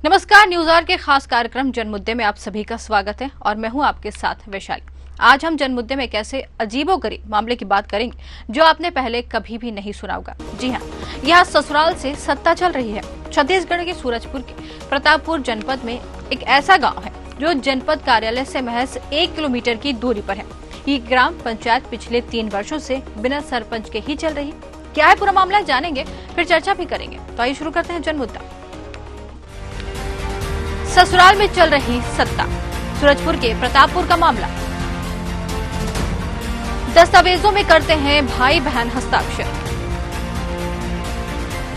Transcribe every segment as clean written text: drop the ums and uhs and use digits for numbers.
नमस्कार, news our के खास कार्यक्रम जनमुद्दे में आप सभी का स्वागत है और मैं हूं आपके साथ वैशाली। आज हम जनमुद्दे में एक ऐसे अजीबोगरीब मामले की बात करेंगे जो आपने पहले कभी भी नहीं सुना होगा। जी हां, यहाँ ससुराल से सत्ता चल रही है। छत्तीसगढ़ के सूरजपुर के प्रतापपुर जनपद में एक ऐसा गाँव है जो जनपद कार्यालय से महज 1 किलोमीटर की दूरी पर है। ये ग्राम पंचायत पिछले 3 वर्षों से बिना सरपंच के ही चल रही। क्या है पूरा मामला जानेंगे, फिर चर्चा भी करेंगे। तो आइए शुरू करते हैं जनमुद्दा। ससुराल में चल रही सत्ता, सूरजपुर के प्रतापपुर का मामला। दस्तावेजों में करते हैं भाई बहन हस्ताक्षर,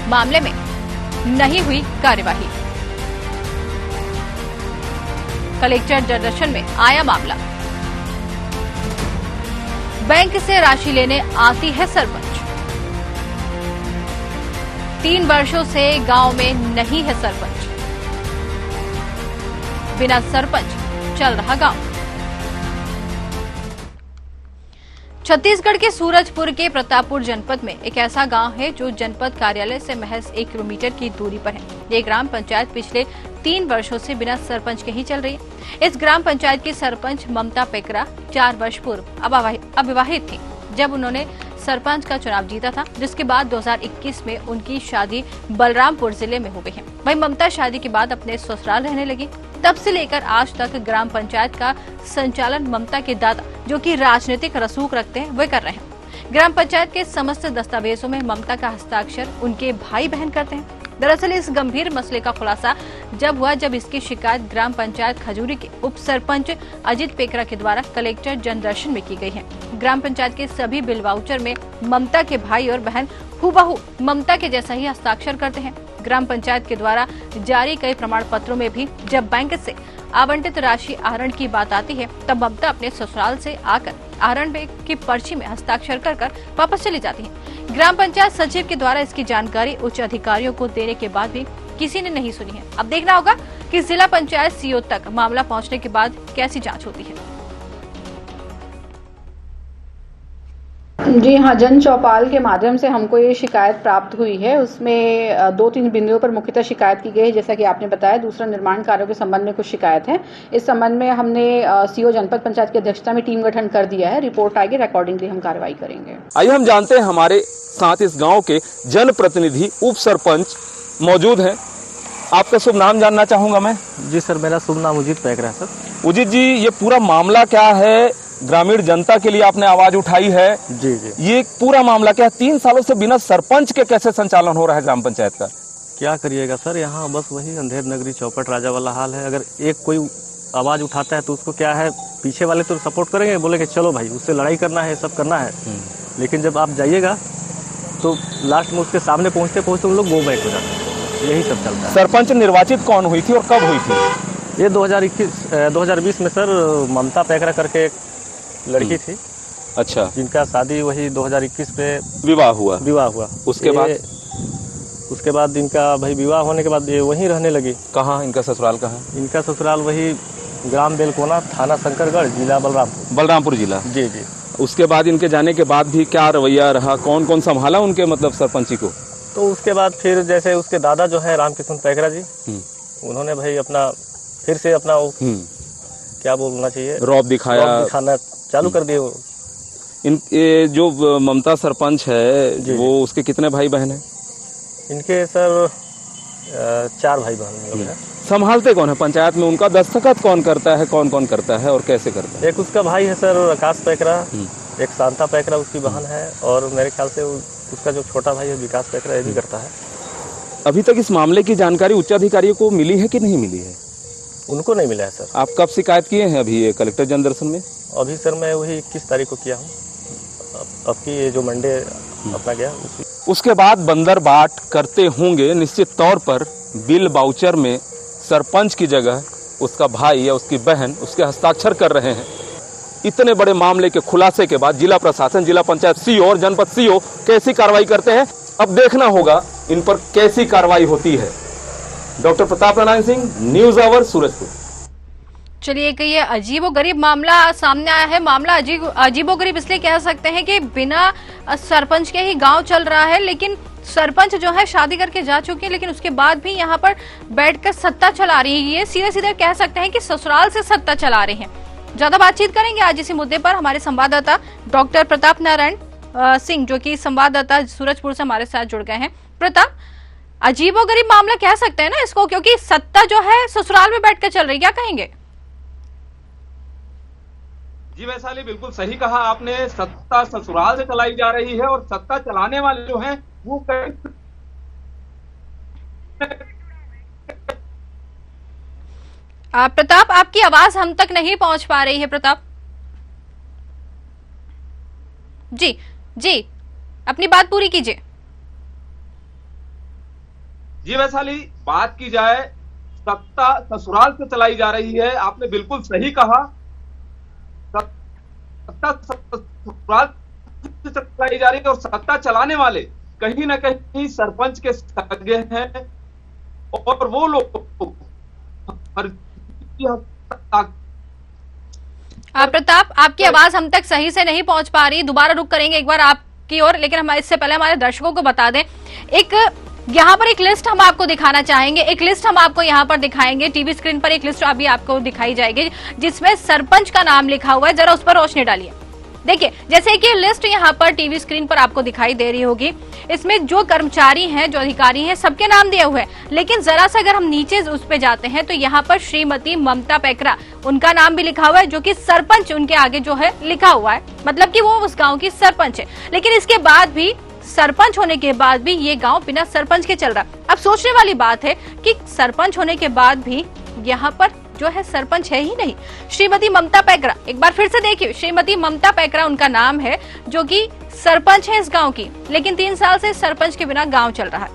मामले में नहीं हुई कार्यवाही। कलेक्टर दर्शन में आया मामला। बैंक से राशि लेने आती है सरपंच। 3 वर्षों से गांव में नहीं है सरपंच। बिना सरपंच चल रहा गांव। छत्तीसगढ़ के सूरजपुर के प्रतापपुर जनपद में एक ऐसा गांव है जो जनपद कार्यालय से महज 1 किलोमीटर की दूरी पर है। ये ग्राम पंचायत पिछले 3 वर्षों से बिना सरपंच के ही चल रही है। इस ग्राम पंचायत की सरपंच ममता पेकरा 4 वर्ष पूर्व अविवाहित थी जब उन्होंने सरपंच का चुनाव जीता था, जिसके बाद 2021 में उनकी शादी बलरामपुर जिले में हो गई है। वहीं ममता शादी के बाद अपने ससुराल रहने लगी। तब से लेकर आज तक ग्राम पंचायत का संचालन ममता के दादा, जो कि राजनीतिक रसूख रखते हैं, वे कर रहे हैं। ग्राम पंचायत के समस्त दस्तावेजों में ममता का हस्ताक्षर उनके भाई बहन करते हैं। दरअसल इस गंभीर मसले का खुलासा जब हुआ जब इसकी शिकायत ग्राम पंचायत खजूरी के उप सरपंच अजित पेकरा के द्वारा कलेक्टर जनदर्शन में की गई है। ग्राम पंचायत के सभी बिल वाउचर में ममता के भाई और बहन हूबहू ममता के जैसा ही हस्ताक्षर करते हैं। ग्राम पंचायत के द्वारा जारी कई प्रमाण पत्रों में भी जब बैंक से आवंटित राशि आहरण की बात आती है, तब ममता अपने ससुराल से आकर आहरण की पर्ची में हस्ताक्षर कर वापस चली जाती है। ग्राम पंचायत सचिव के द्वारा इसकी जानकारी उच्च अधिकारियों को देने के बाद भी किसी ने नहीं सुनी है। अब देखना होगा कि जिला पंचायत सीओ तक मामला पहुंचने के बाद कैसी जांच होती है। जी हाँ, जन चौपाल के माध्यम से हमको ये शिकायत प्राप्त हुई है। उसमें 2-3 बिंदुओं पर मुख्यतः शिकायत की गई है, जैसा कि आपने बताया। दूसरा, निर्माण कार्यों के संबंध में कुछ शिकायत है। इस संबंध में हमने सीओ जनपद पंचायत की अध्यक्षता में टीम गठन कर दिया है। रिपोर्ट आएगी, अकॉर्डिंगली हम कार्रवाई करेंगे। आइए हम जानते हैं, हमारे साथ इस गाँव के जनप्रतिनिधि उप सरपंच मौजूद हैं। आपका शुभ नाम जानना चाहूंगा मैं। जी सर, मेरा शुभ नाम उजित पेकरा है सर। उजित जी, ये पूरा मामला क्या है? ग्रामीण जनता के लिए आपने आवाज उठाई है। जी जी, ये पूरा मामला क्या है? 3 सालों से बिना सरपंच के कैसे संचालन हो रहा है ग्राम पंचायत का? क्या करिएगा सर, यहाँ बस वही अंधेर नगरी चौपट राजा वाला हाल है। अगर एक कोई आवाज उठाता है तो उसको क्या है, पीछे वाले तो सपोर्ट करेंगे, बोलेंगे चलो भाई उससे लड़ाई करना है, सब करना है। लेकिन जब आप जाइएगा तो लास्ट में उसके सामने पहुँचते पहुँचते उन लोग गो बैक हो जाते हैं। यही सब चलता है। सरपंच निर्वाचित कौन हुई थी और कब हुई थी? ये 2020 में सर ममता पेकरा करके एक लड़की थी। अच्छा, जिनका शादी वही 2021 में विवाह हुआ। उसके बाद इनका भाई विवाह होने के बाद ये वहीं रहने लगी। कहाँ इनका ससुराल? कहाँ? इनका ससुराल वही ग्राम बेलकोना, थाना शंकरगढ़, जिला बलरामपुर जिला। जी जी। उसके बाद इनके जाने के बाद भी क्या रवैया रहा? कौन कौन संभाला उनके मतलब सरपंची को? तो उसके बाद फिर जैसे उसके दादा जो है रामकिशन पेकरा जी, उन्होंने भाई अपना फिर से अपना क्या बोलना चाहिए, रौब दिखाना चालू कर दिए। ये जो ममता सरपंच है वो उसके कितने भाई बहन हैं? इनके सर 4 भाई बहन हैं। संभालते कौन है पंचायत में? उनका दस्तखत कौन करता है? कौन कौन करता है और कैसे करता है? एक उसका भाई है सर आकाश पेकरा, एक शांता पेकरा उसकी बहन है, और मेरे ख्याल से उसका जो छोटा भाई है विकास पेकरा, ये भी करता है। अभी तक इस मामले की जानकारी उच्च अधिकारियों को मिली है कि नहीं मिली है? उनको नहीं मिला है सर। आप कब शिकायत किए हैं अभी ये कलेक्टर जनदर्शन में? अभी सर मैं वही 21 तारीख को किया हूँ। अब की ये जो मंडे अपना गया उसके बाद बंदर बाट करते होंगे निश्चित तौर पर। बिल वाउचर में सरपंच की जगह उसका भाई या उसकी बहन उसके हस्ताक्षर कर रहे हैं। इतने बड़े मामले के खुलासे के बाद जिला प्रशासन, जिला पंचायत सीओ और जनपद सीओ कैसी कार्रवाई करते हैं, अब देखना होगा इन पर कैसी कार्रवाई होती है। Doctor Pratap Narayan Singh, news hour, Surajpur. चलिए, कि ये अजीबोगरीब मामला सामने आया है। मामला अजीबोगरीब इसलिए कह सकते हैं कि बिना सरपंच के ही गांव चल रहा है, लेकिन सरपंच जो है शादी करके जा चुकी है, लेकिन उसके बाद भी यहाँ पर बैठकर सत्ता चला रही है। ये सीधे सीधे कह सकते हैं कि ससुराल से सत्ता चला रही हैं। ज्यादा बातचीत करेंगे आज इसी मुद्दे पर हमारे संवाददाता डॉक्टर प्रताप नारायण सिंह, जो कि संवाददाता सूरजपुर से हमारे साथ जुड़ गए हैं। प्रताप, अजीबोगरीब मामला कह सकते हैं ना इसको, क्योंकि सत्ता जो है ससुराल में बैठकर चल रही, क्या कहेंगे? जी वैशाली, बिल्कुल सही कहा आपने। सत्ता ससुराल से चलाई जा रही है और सत्ता चलाने वाले जो हैं वो प्रताप, आपकी आवाज हम तक नहीं पहुंच पा रही है। प्रताप जी जी, अपनी बात पूरी कीजिए। जी वैशाली, बात की जाए, सत्ता ससुराल से चलाई जा रही है। आपने बिल्कुल सही कहा, सत्ता ससुराल से चलाई जा रही है और सत्ता चलाने वाले कहीं ना कहीं सरपंच के सगे हैं और वो लोग प्रताप, आपकी आवाज हम तक सही से नहीं पहुंच पा रही, दोबारा रुक करेंगे एक बार आपकी ओर, लेकिन हम इससे पहले हमारे दर्शकों को बता दें, यहाँ पर एक लिस्ट हम आपको दिखाना चाहेंगे। एक लिस्ट हम आपको यहाँ पर दिखाएंगे, टीवी स्क्रीन पर एक लिस्ट अभी आपको दिखाई जाएगी जिसमें सरपंच का नाम लिखा हुआ है। जरा उस पर रोशनी डालिए। देखिए, जैसे कि लिस्ट यहाँ पर टीवी स्क्रीन पर आपको दिखाई दे रही होगी, इसमें जो कर्मचारी हैं, जो अधिकारी हैं, सबके नाम दिए हुए हैं। लेकिन जरा सा अगर हम नीचे उस पे जाते हैं तो यहाँ पर श्रीमती ममता पैकरा, उनका नाम भी लिखा हुआ है, जो कि सरपंच उनके आगे जो है लिखा हुआ है, मतलब कि वो उस गाँव की सरपंच है। लेकिन इसके बाद भी, सरपंच होने के बाद भी ये गांव बिना सरपंच के चल रहा है। अब सोचने वाली बात है कि सरपंच होने के बाद भी यहाँ पर जो है सरपंच है ही नहीं। श्रीमती ममता पैकरा, एक बार फिर से देखिए, श्रीमती ममता पैकरा उनका नाम है, जो कि सरपंच है इस गांव की, लेकिन 3 साल से सरपंच के बिना गांव चल रहा है।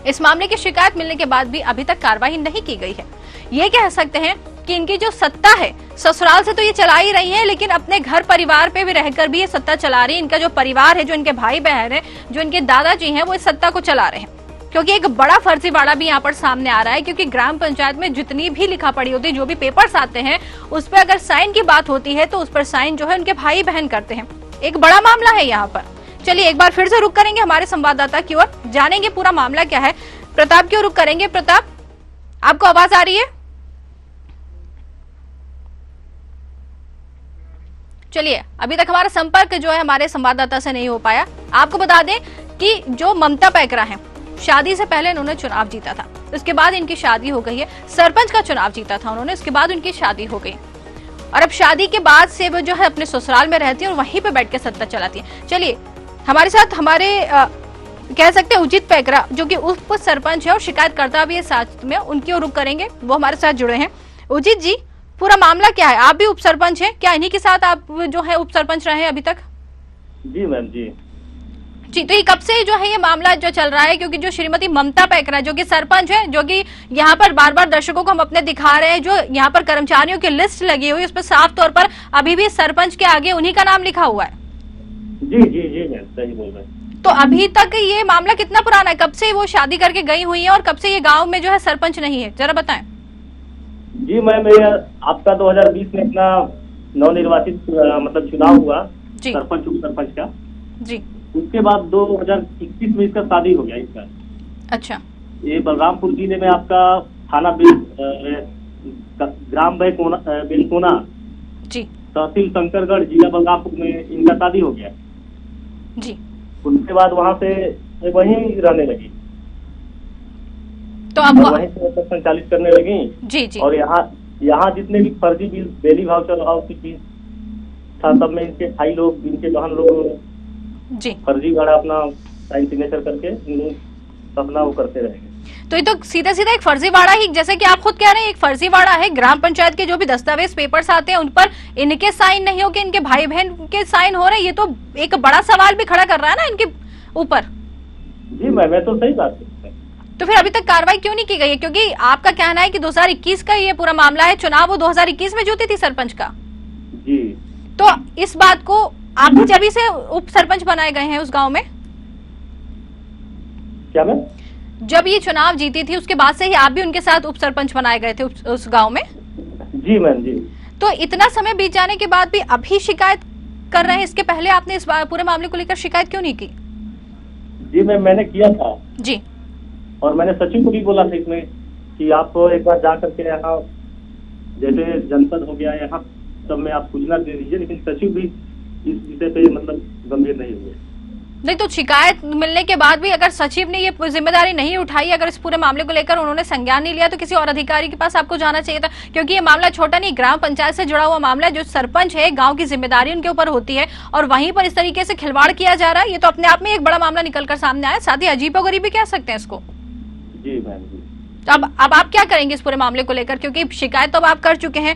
इस मामले की शिकायत मिलने के बाद भी अभी तक कार्रवाई नहीं की गई है। ये कह सकते हैं कि इनकी जो सत्ता है ससुराल से तो ये चला ही रही है, लेकिन अपने घर परिवार पे भी रहकर भी ये सत्ता चला रही है। इनका जो परिवार है, जो इनके भाई बहन है, जो इनके दादाजी हैं, वो इस सत्ता को चला रहे हैं। क्योंकि एक बड़ा फर्जीवाड़ा भी यहाँ पर सामने आ रहा है, क्योंकि ग्राम पंचायत में जितनी भी लिखा पढ़ी होती है, जो भी पेपर्स आते हैं, उस पर अगर साइन की बात होती है तो उस पर साइन जो है उनके भाई बहन करते हैं। एक बड़ा मामला है यहाँ पर। चलिए एक बार फिर से रुक करेंगे हमारे संवाददाता की ओर, जानेंगे पूरा मामला क्या है। प्रताप की ओर रुक करेंगे। प्रताप, आपको आवाज आ रही है? चलिए, अभी तक हमारा संपर्क जो है हमारे संवाददाता से नहीं हो पाया। आपको बता दें कि जो ममता पैकरा हैं, शादी से पहले इन्होंने चुनाव जीता था, उसके बाद इनकी शादी हो गई है। सरपंच का चुनाव जीता था उन्होंने, उसके बाद उनकी शादी हो गई, और अब शादी के बाद से वो जो है अपने ससुराल में रहती है और वहीं पे बैठ के सत्ता चलाती है। चलिए, हमारे साथ हमारे कह सकते हैं उजित पैकरा, जो कि उप सरपंच है और शिकायतकर्ता भी है साथ में, उनकी ओर रुख करेंगे, वो हमारे साथ जुड़े हैं। उजित जी, पूरा मामला क्या है? आप भी उप सरपंच हैं क्या? इन्हीं के साथ आप जो है उप सरपंच रहे हैं अभी तक? जी मैम, जी जी। तो ये कब से जो है ये मामला जो चल रहा है? क्योंकि जो श्रीमती ममता पैकरा, जो कि सरपंच है, जो कि यहाँ पर बार बार दर्शकों को हम अपने दिखा रहे हैं, जो यहाँ पर कर्मचारियों की लिस्ट लगी हुई है, उस पर साफ तौर पर अभी भी सरपंच के आगे उन्हीं का नाम लिखा हुआ है। जी जी जी मैम, सही बोल रहे हैं। तो अभी तक ये मामला कितना पुराना है? कब से वो शादी करके गई हुई है और कब से ये गाँव में जो है सरपंच नहीं है, जरा बताएं। जी मैम, आपका 2020 में अपना नवनिर्वाचित मतलब चुनाव हुआ सरपंच उप सरपंच का जी। उसके बाद 2021 में इसका शादी हो गया इसका। अच्छा। ये बलरामपुर जिले में आपका थाना ग्राम बेलकोना जी, तहसील शंकरगढ़, जिला बलरामपुर में इनका शादी हो गया जी। उसके बाद वहाँ से वहीं रहने लगी, तो अब वहीं से संचालित करने लगी। जी जी। और यहाँ जितने भी फर्जी बिल, बेली भाउचर और की चीज था, सब में इनके भाई लोग, इनके बहन लोग जी फर्जी गाड़ा अपना साइन सिग्नेचर करके अपना वो करते रहेंगे। तो ये तो सीधा सीधा एक फर्जीवाड़ा ही, जैसे कि आप खुद कह रहे हैं, एक फर्जीवाड़ा है। ग्राम पंचायत के जो भी दस्तावेज पेपर्स आते हैं उन पर इनके साइन नहीं हो के इनके भाई बहन के साइन हो रहे हैं। ये तो एक बड़ा सवाल भी खड़ा कर रहा है ना इनके ऊपर। जी मैं तो सही बात है। तो फिर अभी तक कार्रवाई क्यों नहीं की गई है? क्योंकि आपका कहना है कि 2021 का ये पूरा मामला है, चुनाव वो 2021 में जीती थी सरपंच का। जी। तो इस बात को आप भी जब से उप सरपंच बनाए गए हैं उस गांव में? क्या मैम? जब ये चुनाव जीती थी उसके बाद से ही आप भी उनके साथ उप सरपंच बनाए गए थे उस गांव में? जी मैम, जी। तो इतना समय बीत जाने के बाद भी अभी शिकायत कर रहे हैं? इसके पहले आपने इस पूरे मामले को लेकर शिकायत क्यों नहीं की? जी मैंने किया था जी, और मैंने सचिव को भी बोला था इसमें कि आप एक बार जा करके यहाँ जैसे जनपद हो गया यहाँ सब में आप सूचना दे दीजिए, लेकिन सचिव भी इस विषय पे मतलब गंभीर नहीं हुए। नहीं तो शिकायत मिलने के बाद भी अगर सचिव ने ये जिम्मेदारी नहीं उठाई, अगर इस पूरे मामले को लेकर उन्होंने संज्ञान नहीं लिया, तो किसी और अधिकारी के पास आपको जाना चाहिए था, क्योंकि ये मामला छोटा नहीं, ग्राम पंचायत से जुड़ा हुआ मामला है। जो सरपंच है, गांव की जिम्मेदारी उनके ऊपर होती है और वहीं पर इस तरीके से खिलवाड़ किया जा रहा है। ये तो अपने आप में एक बड़ा मामला निकल कर सामने आया, साथ ही अजीबोगरीब भी कह सकते हैं इसको। जी मैम जी। तो अब आप क्या करेंगे इस पूरे मामले को लेकर, क्योंकि शिकायत तो अब आप कर चुके हैं,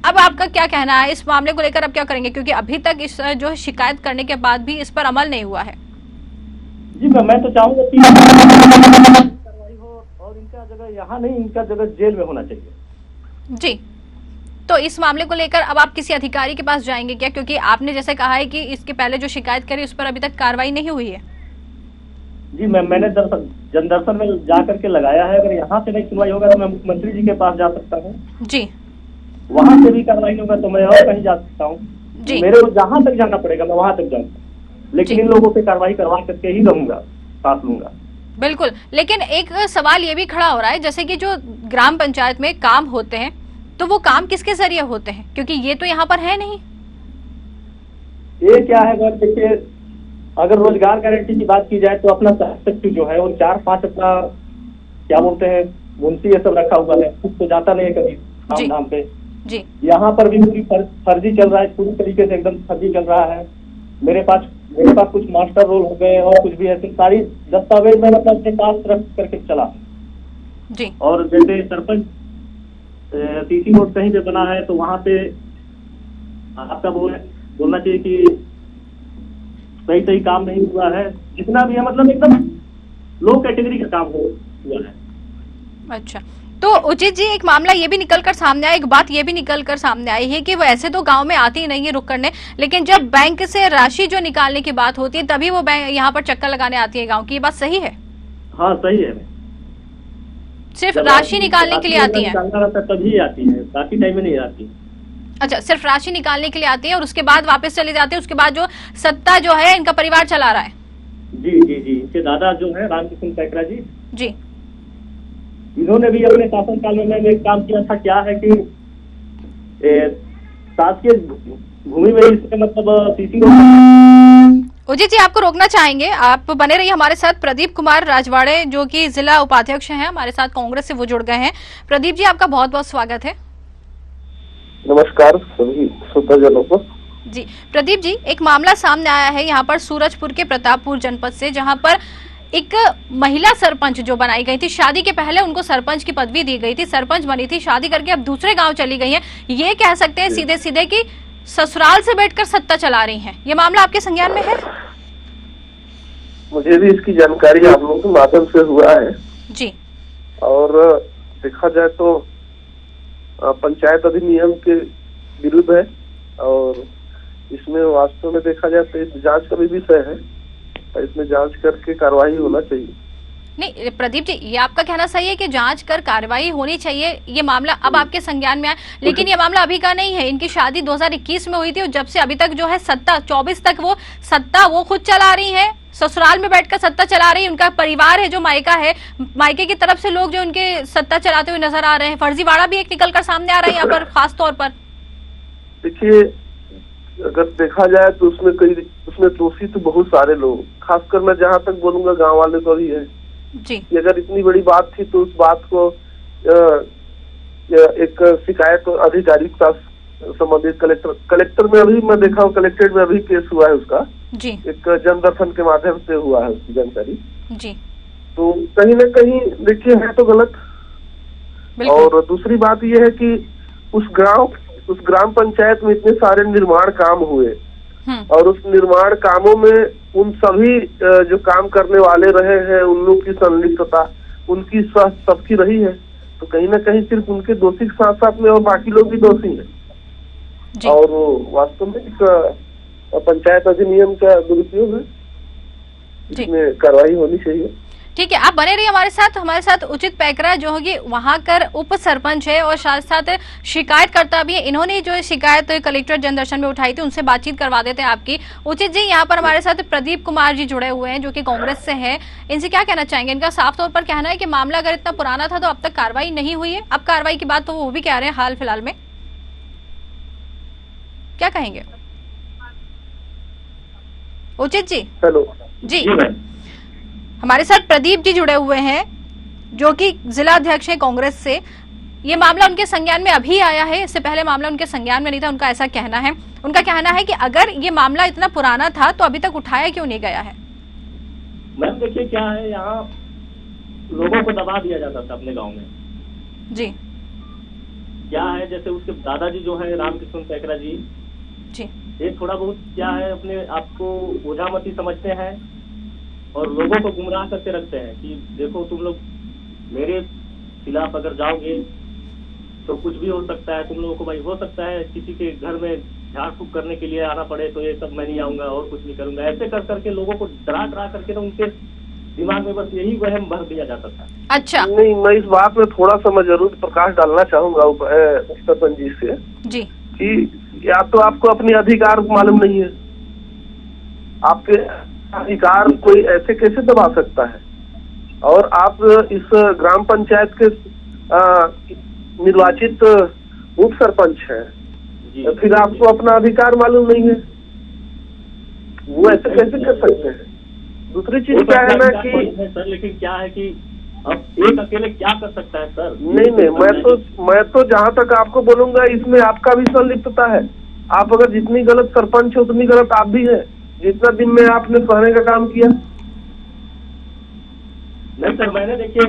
अब आपका क्या कहना है इस मामले को लेकर, अब क्या करेंगे, क्योंकि अभी तक इस जो शिकायत करने के बाद भी इस पर अमल नहीं हुआ है। जी मैं तो चाहूंगा कि कार्रवाई हो और इनका जगह यहाँ नहीं, इनका जगह जेल में होना चाहिए। जी, तो इस मामले को लेकर अब आप किसी अधिकारी के पास जाएंगे क्या, क्योंकि आपने जैसे कहा है कि इसके पहले जो शिकायत करी उस पर अभी तक कार्रवाई नहीं हुई है। जी मैंने जनदर्शन में जा करके लगाया है, अगर यहाँ से नहीं सुनवाई होगा तो मैं मुख्यमंत्री जी के पास जा सकता हूँ। जी, वहाँ से भी कार्रवाई होगा तो मैं और कहीं जा सकता हूँ। जी, मेरे को जहाँ तक जाना पड़ेगा मैं वहाँ तक जाऊंगा, लेकिन इन लोगों पे कार्रवाई करवा करके ही रहूंगा, साथ लूंगा। बिल्कुल, लेकिन एक सवाल ये भी खड़ा हो रहा है, जैसे कि जो ग्राम पंचायत में काम होते हैं तो वो काम किसके जरिए होते हैं, क्योंकि ये तो यहाँ पर है नहीं। ये क्या है बस देखिए, अगर रोजगार गारंटी की बात की जाए तो अपना सचिव जो है वो 4-5 अपना क्या बोलते हैं मुंशी ये सब रखा हुआ है, कुछ तो जाता नहीं है कभी काम धाम पे। जी, यहाँ पर भी पूरी फर्जी चल रहा है, पूरी तरीके से एकदम फर्जी चल रहा है। मेरे पास कुछ मास्टर रोल हो गए और कुछ भी ऐसे सारी दस्तावेज मैं मतलब अपने पास रख करके चला। जी, और जैसे सरपंच सीसी रोड कहीं पे बना है तो वहाँ पे आपका बोलना चाहिए कि सही काम नहीं हुआ है, जितना भी है मतलब एकदम लो कैटेगरी का काम हुआ है। अच्छा, तो उचित जी एक मामला ये भी निकल कर सामने आया, एक बात ये भी निकल कर सामने आई है कि वो ऐसे तो गांव में आती ही नहीं है रुक करने, लेकिन जब बैंक से राशि जो निकालने की बात होती है तभी वो बैंक यहाँ पर चक्कर लगाने आती है गांव की, ये बात सही है? हाँ सही है, सिर्फ राशि निकालने के लिए आती है? तभी आती है, बाकी टाइम में नहीं आती। अच्छा, सिर्फ राशि निकालने के लिए आती है और उसके बाद वापस चले जाते हैं, उसके बाद जो सत्ता जो है इनका परिवार चला रहा है। जी जी जी, इनके दादा जो है रामकिशन पैकरा जी, जी, इन्होंने भी अपने शासनकाल में मैंने एक काम किया था, क्या है कि शासकीय भूमि में इसके मतलब सीसी उजित जी आपको रोकना चाहेंगे, आप बने रहिए हमारे साथ। प्रदीप कुमार राजवाड़े जो कि जिला उपाध्यक्ष हैं हमारे साथ, कांग्रेस से वो जुड़ गए हैं। प्रदीप जी आपका बहुत बहुत स्वागत है। नमस्कार सभी श्रोताजनों को। जी प्रदीप जी, एक मामला सामने आया है यहाँ पर सूरजपुर के प्रतापपुर जनपद से, जहाँ पर एक महिला सरपंच जो बनाई गई थी, शादी के पहले उनको सरपंच की पदवी दी गई थी, सरपंच बनी थी, शादी करके अब दूसरे गांव चली गई हैं। ये कह सकते हैं सीधे सीधे कि ससुराल से बैठकर सत्ता चला रही हैं। ये मामला आपके संज्ञान में है? मुझे भी इसकी जानकारी आप लोगों के माध्यम से हुआ है जी, और देखा जाए तो पंचायत अधिनियम के विरुद्ध है और इसमें वास्तव में देखा जाए तो जांच का भी विषय है, इसमें जांच करके कार्रवाई होना चाहिए। नहीं प्रदीप जी, ये आपका कहना सही है कि जांच कर कार्रवाई होनी चाहिए। ये मामला अब आपके संज्ञान में आया, लेकिन ये मामला अभी का नहीं है। इनकी शादी 2021 में हुई थी और जब से अभी तक जो है सत्ता 24 तक वो सत्ता वो खुद चला रही है, ससुराल में बैठकर सत्ता चला रही है। उनका परिवार है जो मायका है, मायके की तरफ से लोग जो उनके सत्ता चलाते हुए नजर आ रहे हैं। फर्जीवाड़ा भी एक निकल कर सामने आ रहा है यहाँ पर खास तौर पर। देखिए, अगर देखा जाए तो उसमें दोषी तो बहुत सारे लोग, खासकर मैं जहाँ तक बोलूंगा गांव वाले को भी है जी। कि अगर इतनी बड़ी बात थी तो उस बात को एक शिकायत अधिकारी के साथ संबंधित कलेक्टर में अभी मैं देखा हूँ, कलेक्ट्रेट में अभी केस हुआ है उसका जी, एक जनदर्शन के माध्यम से हुआ है उसकी जानकारी जी। तो कहीं न कहीं देखिए है तो गलत। और दूसरी बात यह है कि उस ग्राम पंचायत में इतने सारे निर्माण काम हुए और उस निर्माण कामों में उन सभी जो काम करने वाले रहे हैं उन लोग की संलिप्तता उनकी सबकी रही है, तो कहीं ना कहीं सिर्फ उनके दोषी के साथ साथ में और बाकी लोग भी दोषी हैं और वास्तव में पंचायत अधिनियम का दुरुपयोग है, इसमें कार्रवाई होनी चाहिए। ठीक है, आप बने रहिए हमारे साथ उचित पैकरा जो होगी वहां कर उप सरपंच है और साथ साथ शिकायतकर्ता भी है। इन्होंने जो शिकायत कलेक्टर जनदर्शन में उठाई थी उनसे बातचीत करवा देते हैं आपकी। उचित जी, यहाँ पर हमारे साथ प्रदीप कुमार जी जुड़े हुए हैं जो कि कांग्रेस से हैं। इनसे क्या कहना चाहेंगे? इनका साफ तौर पर कहना है कि मामला अगर इतना पुराना था तो अब तक कार्रवाई नहीं हुई है। अब कार्रवाई की बात तो वो भी कह रहे हैं हाल फिलहाल में, क्या कहेंगे उचित जी? हेलो जी, हमारे साथ प्रदीप जी जुड़े हुए हैं जो कि जिला अध्यक्ष है कांग्रेस से। ये मामला उनके संज्ञान में अभी आया है, इससे पहले मामला उनके संज्ञान में नहीं था, उनका ऐसा कहना है। उनका कहना है कि अगर ये मामला इतना पुराना था तो अभी तक उठाया क्यों नहीं गया है? मैम देखिए क्या है, यहाँ लोगों को दबा दिया जाता था अपने गांव में। जी क्या है, जैसे उसके दादाजी जो है रामकृष्ण पैकरा जी, ये थोड़ा बहुत क्या है अपने आपको ओझामती समझते हैं और लोगों को गुमराह करके रखते हैं कि देखो तुम लोग मेरे खिलाफ अगर जाओगे तो कुछ भी हो सकता है, तुम लोगों को भाई हो सकता है किसी के घर में झाड़ फूक करने के लिए आना पड़े तो ये सब मैं नहीं आऊंगा और कुछ नहीं करूंगा। ऐसे कर करके लोगों को डरा करके ना उनके दिमाग में बस यही वहम भर दिया जाता था। अच्छा, नहीं, मैं इस बात में थोड़ा सा मैं जरूर प्रकाश डालना चाहूंगा सरपंच जी से जी कि या तो आपको अपने अधिकार मालूम नहीं है, आपके अधिकार कोई ऐसे कैसे दबा सकता है, और आप इस ग्राम पंचायत के निर्वाचित उप सरपंच हैं, तो फिर आपको अपना अधिकार मालूम नहीं है, वो ऐसे कैसे कर सकते हैं? दूसरी चीज क्या है ना कि सर, लेकिन क्या है कि अब एक अकेले क्या कर सकता है सर? नहीं, मैं तो जहाँ तक आपको बोलूंगा इसमें आपका भी संलिप्तता है। आप अगर जितनी गलत सरपंच है उतनी गलत आप भी है, जितना दिन में आपने सहने का काम किया। नहीं सर, मैंने देखिए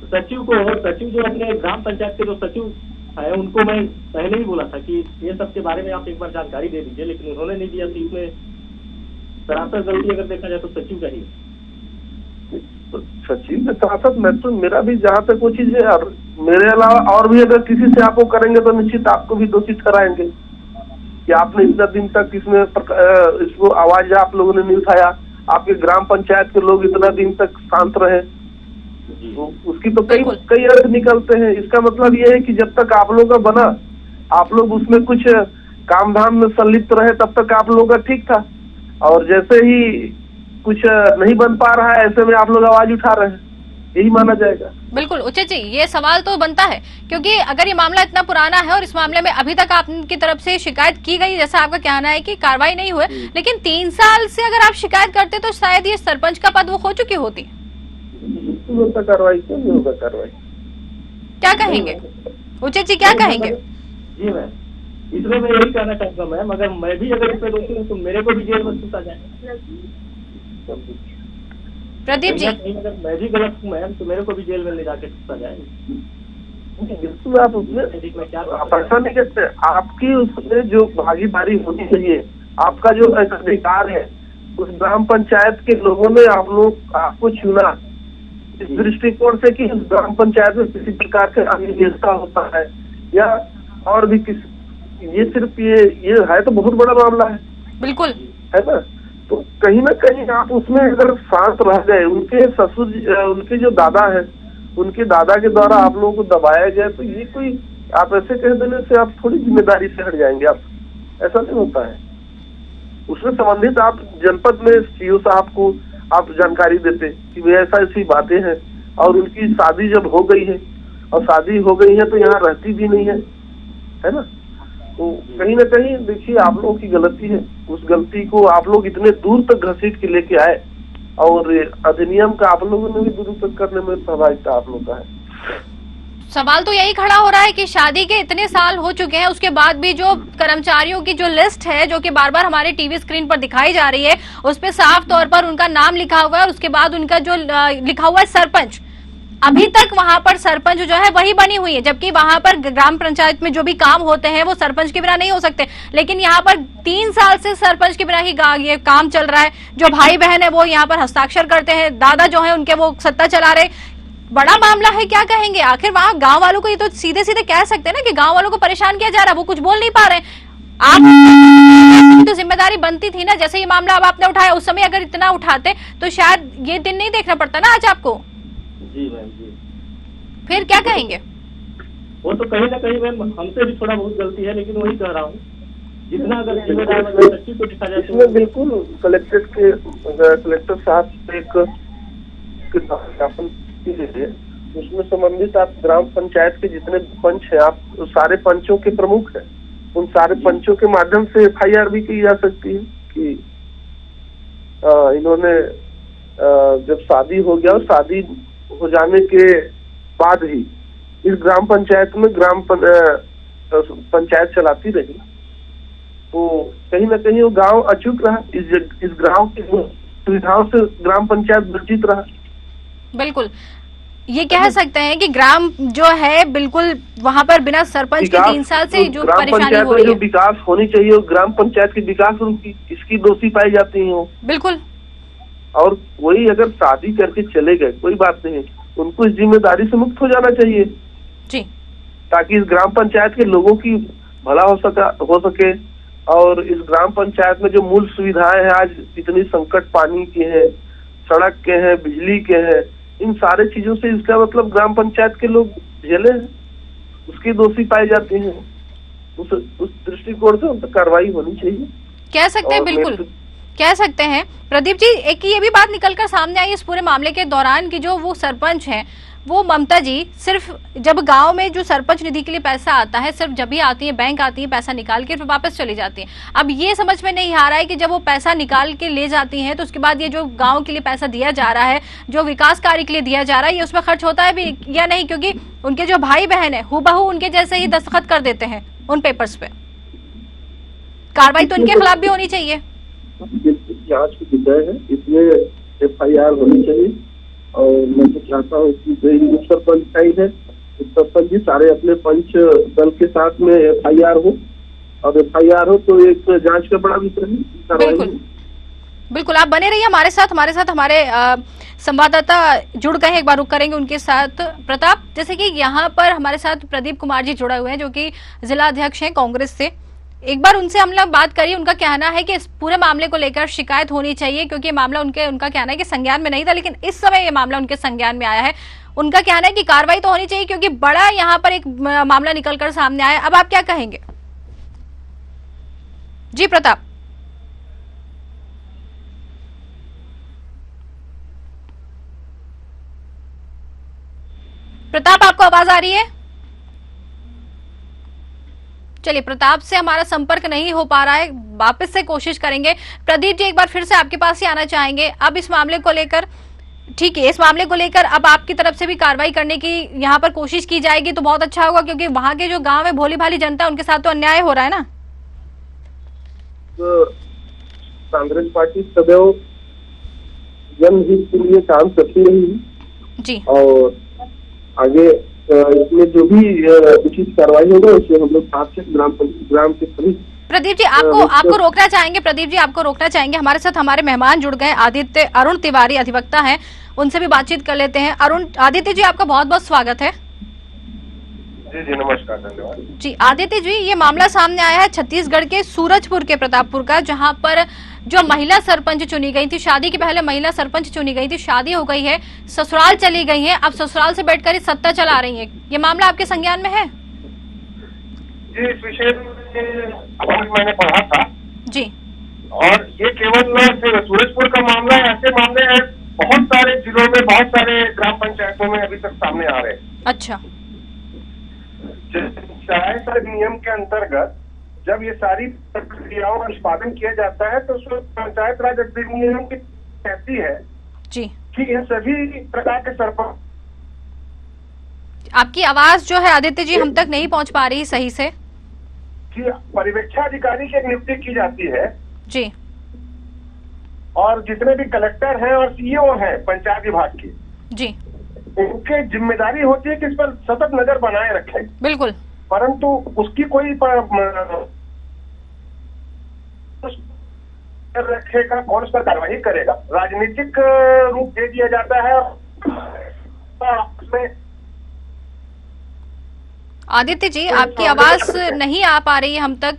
सचिव जो अपने ग्राम पंचायत के जो सचिव है उनको मैं पहले ही बोला था कि ये सब के बारे में आप एक बार जानकारी दे दीजिए, लेकिन उन्होंने नहीं दिया। तो इसमें सरासर गलती अगर देखा जाए तो सचिव का ही। सचिव के साथ साथ मैं तो मेरा भी जहाँ तक वो चीज है, और मेरे अलावा और भी अगर किसी से आपको करेंगे तो निश्चित आपको भी दोषित कराएंगे कि आपने इतना दिन तक इसको आवाज आप लोगों ने नहीं उठाया, आपके ग्राम पंचायत के लोग इतना दिन तक शांत रहे, तो उसकी तो कई अर्थ निकलते हैं। इसका मतलब ये है कि जब तक आप लोगों का बना, आप लोग उसमें कुछ काम धाम में संलिप्त रहे, तब तक आप लोगों का ठीक था, और जैसे ही कुछ नहीं बन पा रहा है ऐसे में आप लोग आवाज उठा रहे हैं, यही माना जाएगा। बिल्कुल उचित जी, ये सवाल तो बनता है क्योंकि अगर ये मामला इतना पुराना है और इस मामले में अभी तक आपकी तरफ से शिकायत की गई, जैसा आपका कहना है कि कार्रवाई नहीं हुई, लेकिन 3 साल से अगर आप शिकायत करते तो शायद ये सरपंच का पद वो खो चुकी होती। कार्रवाई क्यों नहीं होगा? कार्रवाई क्या कहेंगे उचित जी, क्या कहेंगे? जी मैम, इसमें मैं यही कहना चाहूंगा मैम, अगर मैं भी अगर इसमें दोषी हूँ तो मेरे को भी जेल में सुता जाए। प्रदीप जी, अगर मैं भी गलत हूँ मैम तो मेरे को भी जेल में ले जाके सुता जाए। बिल्कुल, आप उसमें आप ऐसा नहीं कहते, आपकी उसमें जो भागीदारी होनी चाहिए, आपका जो अधिकार है, उस ग्राम पंचायत के लोगों ने आपको चुना इस दृष्टिकोण से कि उस ग्राम पंचायत में किसी प्रकार का अनियमितता होता है या और भी किसी, ये सिर्फ ये है तो बहुत बड़ा मामला है। बिल्कुल है ना, तो कहीं ना कहीं आप उसमें अगर शांत रह गए, उनके ससुर उनके जो दादा है, उनके दादा के द्वारा आप लोगों को दबाया गया, तो ये कोई आप ऐसे कह देने से आप थोड़ी जिम्मेदारी से हट जाएंगे, आप ऐसा नहीं होता है। उसमें संबंधित आप जनपद में सीओ साहब को आप जानकारी देते कि वे ऐसी बातें हैं, और उनकी शादी जब हो गई है और शादी हो गई है तो यहाँ रहती भी नहीं है ना, तो कहीं ना कहीं देखिए आप लोगों की गलती है। उस गलती को आप लोग इतने दूर तक घसीट के लेके आए, और अधिनियम का आप लोगों ने भी दुरुपयोग करने में सहभागिता आप लोग का है। सवाल तो यही खड़ा हो रहा है कि शादी के इतने साल हो चुके हैं, उसके बाद भी जो कर्मचारियों की जो लिस्ट है जो कि बार बार हमारे टीवी स्क्रीन पर दिखाई जा रही है, उस पे साफ तौर पर उनका नाम लिखा हुआ है, और उसके बाद उनका जो लिखा हुआ है सरपंच, अभी तक वहां पर सरपंच जो है वही बनी हुई है, जबकि वहां पर ग्राम पंचायत में जो भी काम होते हैं वो सरपंच के बिना नहीं हो सकते। लेकिन यहाँ पर 3 साल से सरपंच के बिना ही ये काम चल रहा है। जो भाई बहन है वो यहाँ पर हस्ताक्षर करते हैं, दादा जो है उनके वो सत्ता चला रहे। बड़ा मामला है, क्या कहेंगे? आखिर वहां गांव वालों को ये तो सीधे सीधे कह सकते हैं ना कि गांव वालों को परेशान किया जा रहा है, वो कुछ बोल नहीं पा रहे हैं। आप तो जिम्मेदारी बनती थी ना, जैसे ये मामला अब आपने उठाया, उस समय अगर इतना उठाते तो शायद ये दिन नहीं देखना पड़ता ना आज आपको। जी मैम जी। फिर क्या कहेंगे? वो तो कहीं ना कहीं मैम हमसे भी थोड़ा बहुत गलती है, लेकिन वही कह रहा हूँ जितना अगर जिम्मेदार व्यक्ति को दिखा जाए इसमें बिल्कुल कलेक्टर साहब से एक ज्ञापन कीजिए, उसमें संबंधित आप ग्राम पंचायत के जितने पंच हैं, आप सारे पंचों के प्रमुख हैं, उन सारे पंचों के माध्यम से FIR भी की जा सकती है कि इन्होंने जब शादी हो गया और शादी हो जाने के बाद ही इस ग्राम पंचायत में पंचायत चलाती रही, तो कहीं ना कहीं वो गांव अचूक रहा, इस गांव की सुविधाओं से ग्राम पंचायत वंचित रहा। बिल्कुल, ये कह सकते हैं कि ग्राम जो है बिल्कुल वहाँ पर बिना सरपंच के 3 साल से जो परेशानी हो रही है, जो विकास होनी चाहिए ग्राम पंचायत की विकास उनकी इसकी दोषी पाई जाती है वो। बिल्कुल। और वही अगर शादी करके चले गए कोई बात नहीं, उनको इस जिम्मेदारी से मुक्त हो जाना चाहिए जी, ताकि इस ग्राम पंचायत के लोगों की भला हो सके। और इस ग्राम पंचायत में जो मूल सुविधाएं हैं, आज इतनी संकट पानी के हैं, सड़क के हैं, बिजली के हैं, इन सारे चीजों से इसका मतलब ग्राम पंचायत के लोग झेले हैं, उसकी दोषी पाई जाती हैं। उस दृष्टिकोण से उन पर कार्रवाई होनी चाहिए, कह सकते हैं। बिल्कुल कह सकते हैं। प्रदीप जी, एक ये भी बात निकलकर सामने आई इस पूरे मामले के दौरान कि जो वो सरपंच हैं, वो ममता जी सिर्फ जब गांव में जो सरपंच निधि के लिए पैसा आता है, सिर्फ जब भी आती है, बैंक आती है, पैसा निकाल के फिर वापस चली जाती है। अब ये समझ में नहीं आ रहा है कि जब वो पैसा निकाल के ले जाती हैं तो उसके बाद ये जो गांव के लिए पैसा दिया जा रहा है, जो विकास कार्य के लिए दिया जा रहा है, ये उसमें खर्च होता है भी या नहीं, क्योंकि उनके जो भाई बहन है हूबहू उनके जैसे ही दस्तखत कर देते हैं उन पेपर्स पे। कार्रवाई तो उनके खिलाफ भी होनी चाहिए। जांच की विषय है, इसमें FIR होनी चाहिए। और मैं तो चाहता हूँ कि जो सरपंच है, सरपंच जी सारे अपने पंच दल के साथ में FIR हो, और FIR हो तो एक जांच का बड़ा विषय है। बिल्कुल बिल्कुल, आप बने रहिए हमारे साथ हमारे संवाददाता जुड़ गए हैं, एक बार रुक करेंगे उनके साथ। प्रताप, जैसे कि यहाँ पर हमारे साथ प्रदीप कुमार जी जुड़े हुए हैं जो कि जिला अध्यक्ष हैं कांग्रेस से। एक बार उनसे हम लोग बात करिए, उनका कहना है कि इस पूरे मामले को लेकर शिकायत होनी चाहिए, क्योंकि ये मामला उनका कहना है कि संज्ञान में नहीं था, लेकिन इस समय ये मामला उनके संज्ञान में आया है। उनका कहना है कि कार्रवाई तो होनी चाहिए क्योंकि बड़ा यहाँ पर एक मामला निकलकर सामने आया। अब आप क्या कहेंगे? जी प्रताप। प्रताप, आपको आवाज आ रही है? चलिए, प्रताप से हमारा संपर्क नहीं हो पा रहा है, वापस से कोशिश करेंगे। प्रदीप जी, एक बार फिर से आपके पास ही आना चाहेंगे। अब इस मामले को लेकर, ठीक है, इस मामले को लेकर अब आपकी तरफ से भी कार्रवाई करने की यहाँ पर कोशिश की जाएगी तो बहुत अच्छा होगा, क्योंकि वहां के जो गांव है, भोली भाली जनता, उनके साथ तो अन्याय हो रहा है ना। तो कांग्रेस पार्टी सदैव जनहित के लिए काम करती रही है जी, और आगे इसमें जो भी उचित कार्रवाई होगा उससे हम लोग साथ से ग्राम के सभी। प्रदीप जी, आपको रोकना चाहेंगे। प्रदीप जी, आपको रोकना चाहेंगे। हमारे साथ हमारे मेहमान जुड़ गए, अरुण तिवारी अधिवक्ता हैं, उनसे भी बातचीत कर लेते हैं। आदित्य जी, आपका बहुत बहुत स्वागत है। जी जी, नमस्कार, धन्यवाद जी। आदित्य जी, ये मामला सामने आया है छत्तीसगढ़ के सूरजपुर के प्रतापपुर का, जहां पर जो महिला सरपंच चुनी गई थी, शादी के पहले महिला सरपंच चुनी गई थी, शादी हो गई है, ससुराल चली गई है, अब ससुराल से बैठकर सत्ता चला रही है। ये मामला आपके संज्ञान में है? जी, इस विषय में मैंने पढ़ा था जी, और ये केवल सूरजपुर का मामला है, ऐसे मामले हैं बहुत सारे जिलों में, बहुत सारे ग्राम पंचायतों में अभी तक सामने आ रहे हैं। अच्छा। पंचायत अधिनियम के अंतर्गत जब ये सारी प्रक्रियाओं का निष्पादन किया जाता है तो उसमें पंचायत राज अधिनियम की कहती है जी कि ये सभी प्रकार के सरपंच। आपकी आवाज जो है आदित्य जी हम तक नहीं पहुंच पा रही सही से। कि पर्यवेक्षाधिकारी की नियुक्ति की जाती है जी, और जितने भी कलेक्टर हैं और CEO हैं पंचायत विभाग की जी, उनकी जिम्मेदारी होती है कि इस पर सतत नजर बनाए रखें। बिल्कुल। परंतु उसकी कोई रखेगा, कौन उस पर कार्रवाई करेगा, राजनीतिक रूप दे दिया जाता है। उसमें आदित्य जी, आपकी आवाज नहीं आ पा रही है हम तक।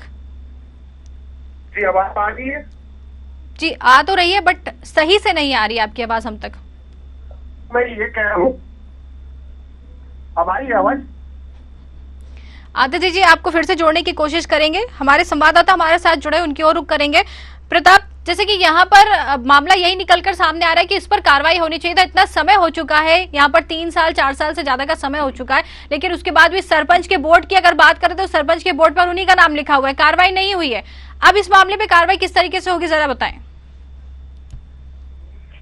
जी आवाज आ रही है? जी आ तो रही है बट सही से नहीं आ रही है आपकी आवाज हम तक। मैं ये कह रहा हूँ, अब आई आवाज? आदित्य जी आपको फिर से जोड़ने की कोशिश करेंगे, हमारे संवाददाता हमारे साथ जुड़े उनकी ओर रुख करेंगे। प्रताप, जैसे कि यहाँ पर मामला यही निकलकर सामने आ रहा है कि इस पर कार्रवाई होनी चाहिए था। इतना समय हो चुका है, यहाँ पर 3 साल 4 साल से ज्यादा का समय हो चुका है, लेकिन उसके बाद भी सरपंच के बोर्ड की अगर बात करें तो सरपंच के बोर्ड पर उन्हीं का नाम लिखा हुआ है, कार्रवाई नहीं हुई है। अब इस मामले में कार्रवाई किस तरीके से होगी जरा बताएं।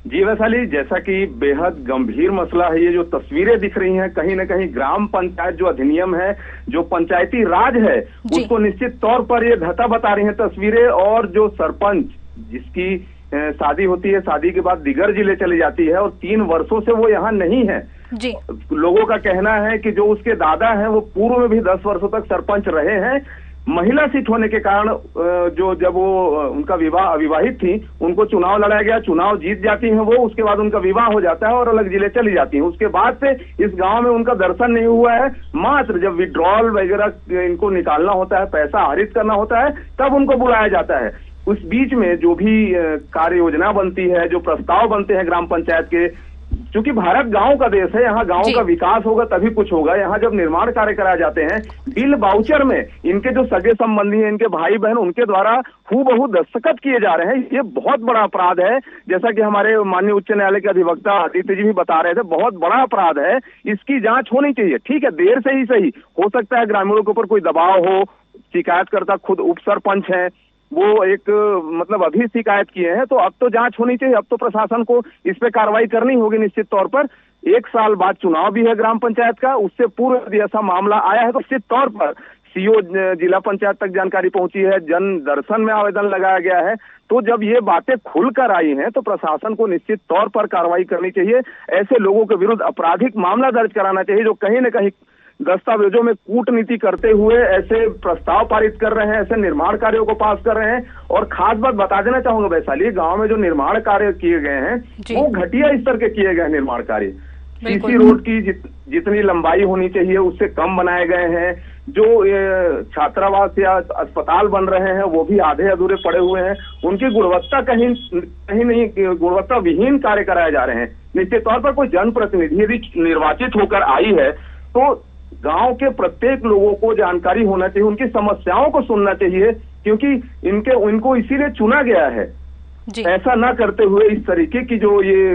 जी वैशाली, जैसा कि बेहद गंभीर मसला है ये, जो तस्वीरें दिख रही हैं कहीं न कहीं ग्राम पंचायत जो अधिनियम है, जो पंचायती राज है, उसको निश्चित तौर पर ये धता बता रही हैं तस्वीरें। और जो सरपंच जिसकी शादी होती है, शादी के बाद दिगर जिले चली जाती है और 3 वर्षों से वो यहाँ नहीं है। जी। लोगों का कहना है कि जो उसके दादा हैं वो पूर्व में भी 10 वर्षों तक सरपंच रहे हैं। महिला सीट होने के कारण जो जब वो उनका विवाह अविवाहित थी, उनको चुनाव लड़ाया गया, चुनाव जीत जाती हैं वो, उसके बाद उनका विवाह हो जाता है और अलग जिले चली जाती हैं। उसके बाद से इस गांव में उनका दर्शन नहीं हुआ है। मात्र जब विड्रॉल वगैरह इनको निकालना होता है, पैसा आहरित करना होता है, तब उनको बुलाया जाता है। उस बीच में जो भी कार्य योजना बनती है, जो प्रस्ताव बनते हैं ग्राम पंचायत के, क्योंकि भारत गांव का देश है, यहाँ गांव का विकास होगा तभी कुछ होगा। यहाँ जब निर्माण कार्य कराए जाते हैं, बिल बाउचर में इनके जो सगे संबंधी हैं, इनके भाई बहन, उनके द्वारा हूबहू दस्तखत किए जा रहे हैं। ये बहुत बड़ा अपराध है, जैसा कि हमारे माननीय उच्च न्यायालय के अधिवक्ता आदित्य जी भी बता रहे थे, बहुत बड़ा अपराध है। इसकी जांच होनी चाहिए। ठीक है, देर से ही सही, हो सकता है ग्रामीणों के ऊपर कोई दबाव हो, शिकायतकर्ता खुद उप सरपंच है, वो एक मतलब अभी शिकायत किए हैं, तो अब तो जांच होनी चाहिए। अब तो प्रशासन को इस पे कार्रवाई करनी होगी निश्चित तौर पर। 1 साल बाद चुनाव भी है ग्राम पंचायत का, उससे पूर्व यदि ऐसा मामला आया है तो निश्चित तौर पर सीओ जिला पंचायत तक जानकारी पहुंची है, जन दर्शन में आवेदन लगाया गया है। तो जब ये बातें खुलकर आई हैं तो प्रशासन को निश्चित तौर पर कार्रवाई करनी चाहिए। ऐसे लोगों के विरुद्ध आपराधिक मामला दर्ज कराना चाहिए जो कहीं न कहीं दस्तावेजों में कूटनीति करते हुए ऐसे प्रस्ताव पारित कर रहे हैं, ऐसे निर्माण कार्यों को पास कर रहे हैं। और खास बात बता देना चाहूंगा वैशाली, गांव में जो निर्माण कार्य किए गए हैं वो घटिया स्तर के किए गए निर्माण कार्य। सीसी रोड की जितनी लंबाई होनी चाहिए उससे कम बनाए गए हैं। जो छात्रावास या अस्पताल बन रहे हैं वो भी आधे अधूरे पड़े हुए हैं। उनकी गुणवत्ता कहीं नहीं, गुणवत्ता विहीन कार्य कराए जा रहे हैं। निश्चित तौर पर कोई जनप्रतिनिधि यदि निर्वाचित होकर आई है तो गांव के प्रत्येक लोगों को जानकारी होना चाहिए, उनकी समस्याओं को सुनना चाहिए, क्योंकि इनको इसीलिए चुना गया है। ऐसा ना करते हुए इस तरीके की जो ये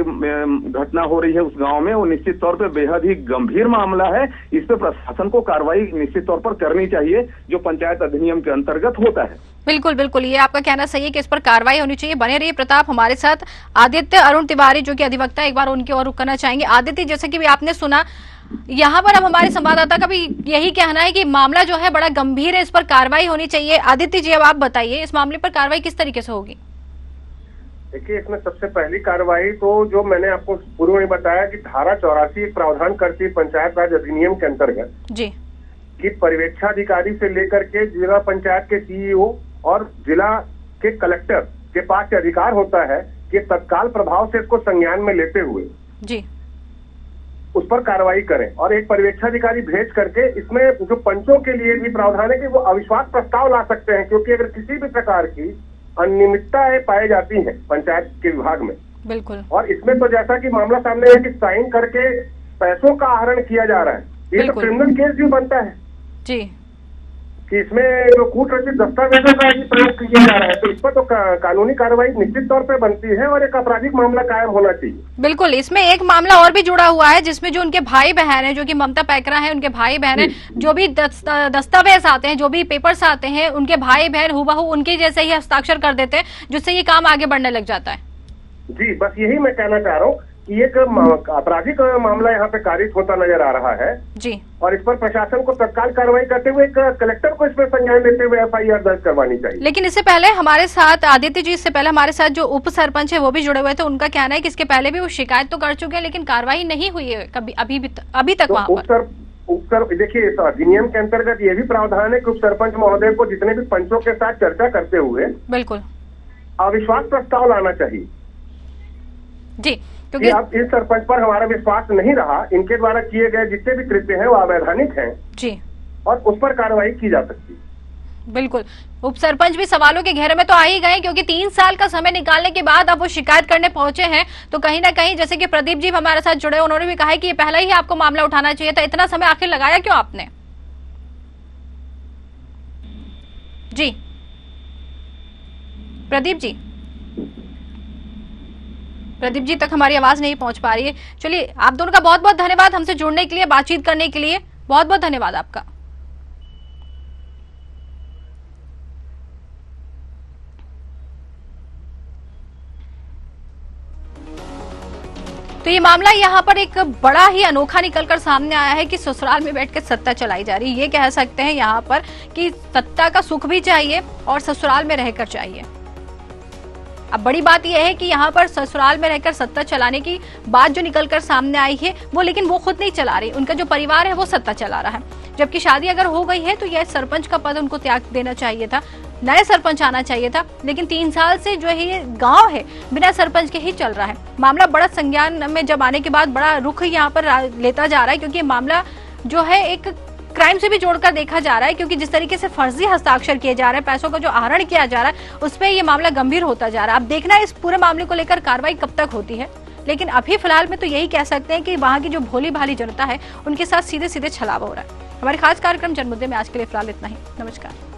घटना हो रही है उस गांव में, वो निश्चित तौर पे बेहद ही गंभीर मामला है। इस पे प्रशासन को कार्रवाई निश्चित तौर पर करनी चाहिए जो पंचायत अधिनियम के अंतर्गत होता है। बिल्कुल बिल्कुल, ये आपका कहना सही है कि इस पर कार्रवाई होनी चाहिए। बने रहिए प्रताप हमारे साथ। आदित्य अरुण तिवारी जो कि अधिवक्ता, एक बार उनकी ओर रुख करना चाहेंगे। आदित्य, जैसे कि आपने सुना, यहाँ पर अब हमारे संवाददाता का भी यही कहना है कि मामला जो है बड़ा गंभीर है, इस पर कार्रवाई होनी चाहिए। आदित्य जी, अब आप बताइए इस मामले पर कार्रवाई किस तरीके से होगी? देखिए, इसमें सबसे पहली कार्रवाई तो जो मैंने आपको पूर्व में बताया कि धारा 84 एक प्रावधान करती है पंचायत राज अधिनियम के अंतर्गत जी, कि पर्यवेक्षाधिकारी से लेकर के जिला पंचायत के सीईओ और जिला के कलेक्टर के पास अधिकार होता है कि तत्काल प्रभाव से इसको संज्ञान में लेते हुए जी उस पर कार्रवाई करें। और एक पर्यवेक्षाधिकारी भेज करके, इसमें जो पंचों के लिए भी प्रावधान है कि वो अविश्वास प्रस्ताव ला सकते हैं, क्योंकि अगर किसी भी प्रकार की अनियमितताएं पाई जाती हैं पंचायत के विभाग में, बिल्कुल, और इसमें तो जैसा कि मामला सामने है कि साइन करके पैसों का आहरण किया जा रहा है, ये तो क्रिमिनल केस भी बनता है जी, कि इसमें जो कूट रचित दस्तावेजों का ही प्रयोग किया जा रहा है। तो इस पर तो कानूनी कार्रवाई निश्चित तौर पे बनती है और एक आपराधिक मामला कायम होना चाहिए। बिल्कुल, इसमें एक मामला और भी जुड़ा हुआ है जिसमें जो उनके भाई बहन है, जो कि ममता पैकरा है, उनके भाई बहन है, जो भी दस्तावेज आते हैं, जो भी पेपर्स आते हैं, उनके भाई बहन हूबहू उनके जैसे ही हस्ताक्षर कर देते हैं, जिससे ये काम आगे बढ़ने लग जाता है। जी, बस यही मैं कहना चाह रहा हूँ कि एक आपराधिक मामला यहाँ पे कारित होता नजर आ रहा है जी, और इस पर प्रशासन को तत्काल कार्रवाई करते हुए कलेक्टर को इसमें संज्ञान लेते हुए FIR दर्ज करवानी चाहिए। लेकिन इससे पहले हमारे साथ आदित्य जी, इससे पहले हमारे साथ जो उप सरपंच है वो भी जुड़े हुए थे। उनका कहना है कि इसके पहले भी वो शिकायत तो कर चुके हैं लेकिन कार्रवाई नहीं हुई है कभी अभी तक वहाँ पर। देखिए, इस अधिनियम के अंतर्गत ये भी प्रावधान है कि उप सरपंच महोदय को जितने भी पंचों के साथ चर्चा करते हुए बिल्कुल अविश्वास प्रस्ताव लाना चाहिए जी, क्योंकि अब इस सरपंच पर हमारा विश्वास नहीं रहा, इनके द्वारा किए गए जितने भी कृत्य हैं वो अवैधानिक हैं जी, और उस पर कार्रवाई की जा सकती है। बिल्कुल, उप सरपंच भी सवालों के घेरे में तो आ ही गए, क्योंकि 3 साल का समय निकालने के बाद अब वो शिकायत करने पहुंचे हैं। तो कहीं ना कहीं जैसे कि प्रदीप जी हमारे साथ जुड़े, उन्होंने भी कहा है कि ये पहले ही आपको मामला उठाना चाहिए था, इतना समय आखिर लगाया क्यों आपने? जी प्रदीप जी तक हमारी आवाज नहीं पहुंच पा रही है। चलिए, आप दोनों का बहुत बहुत धन्यवाद हमसे जुड़ने के लिए, बातचीत करने के लिए, बहुत बहुत धन्यवाद आपका। तो ये मामला यहाँ पर एक बड़ा ही अनोखा निकलकर सामने आया है कि ससुराल में बैठकर सत्ता चलाई जा रही है। ये कह सकते हैं यहाँ पर कि सत्ता का सुख भी चाहिए और ससुराल में रहकर चाहिए। अब बड़ी बात यह है कि यहाँ पर ससुराल में रहकर सत्ता चलाने की बात जो निकलकर सामने आई है वो, लेकिन वो खुद नहीं चला रही, उनका जो परिवार है वो सत्ता चला रहा है। जबकि शादी अगर हो गई है तो यह सरपंच का पद उनको त्याग देना चाहिए था, नए सरपंच आना चाहिए था। लेकिन 3 साल से जो है ये गांव है बिना सरपंच के ही चल रहा है। मामला बड़ा संज्ञान में जब आने के बाद बड़ा रुख यहाँ पर लेता जा रहा है, क्योंकि मामला जो है एक क्राइम से भी जोड़कर देखा जा रहा है, क्योंकि जिस तरीके से फर्जी हस्ताक्षर किए जा रहे हैं, पैसों का जो आहरण किया जा रहा है, उस पर यह मामला गंभीर होता जा रहा है। अब देखना है इस पूरे मामले को लेकर कार्रवाई कब तक होती है। लेकिन अभी फिलहाल में तो यही कह सकते हैं कि वहां की जो भोली भाली जनता है उनके साथ सीधे सीधे छलावा हो रहा है। हमारे खास कार्यक्रम जनमुद्दे में आज के लिए फिलहाल इतना ही। नमस्कार।